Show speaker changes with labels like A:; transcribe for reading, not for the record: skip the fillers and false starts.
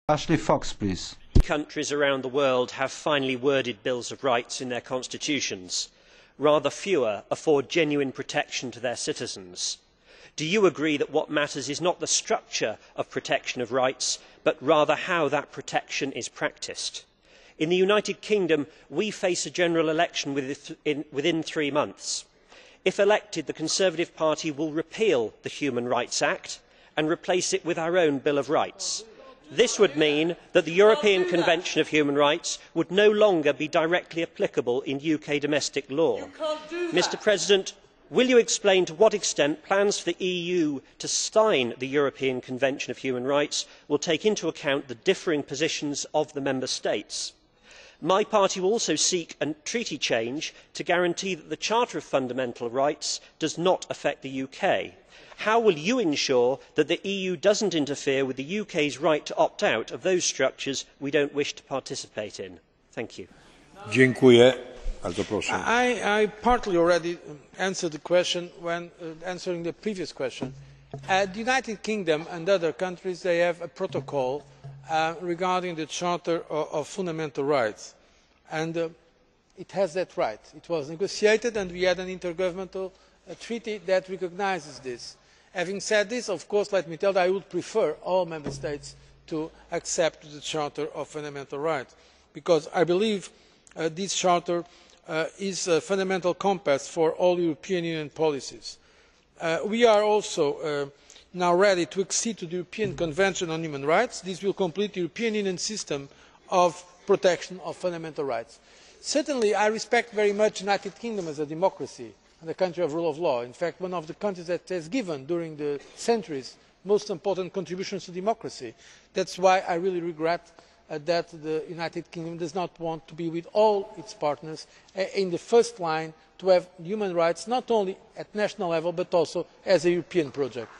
A: Ashley Fox, please.
B: Countries around the world have finely worded bills of rights in their constitutions. Rather fewer afford genuine protection to their citizens. Do you agree that what matters is not the structure of protection of rights, but rather how that protection is practised? In the United Kingdom, we face a general election within 3 months. If elected, the Conservative Party will repeal the Human Rights Act and replace it with our own Bill of Rights. This would mean that the European Convention of Human Rights would no longer be directly applicable in UK domestic law. Mr. President, will you explain to what extent plans for the EU to sign the European Convention of Human Rights will take into account the differing positions of the Member States? My party will also seek a treaty change to guarantee that the Charter of Fundamental Rights does not affect the UK. How will you ensure that the EU does not interfere with the UK's right to opt out of those structures we do not wish to participate in? Thank you.
C: I partly already answered the question when answering the previous question. The United Kingdom and other countries have a protocol regarding the Charter of Fundamental Rights, and it has that right. It was negotiated and we had an intergovernmental treaty that recognises this. Having said this, of course, let me tell you, I would prefer all Member States to accept the Charter of Fundamental Rights, because I believe this Charter is a fundamental compass for all European Union policies. We are also now ready to accede to the European Convention on Human Rights. This will complete the European Union system of protection of fundamental rights. Certainly, I respect very much the United Kingdom as a democracy and a country of rule of law. In fact, one of the countries that has given during the centuries most important contributions to democracy. That is why I really regret that the United Kingdom does not want to be with all its partners in the first line to have human rights not only at national level but also as a European project.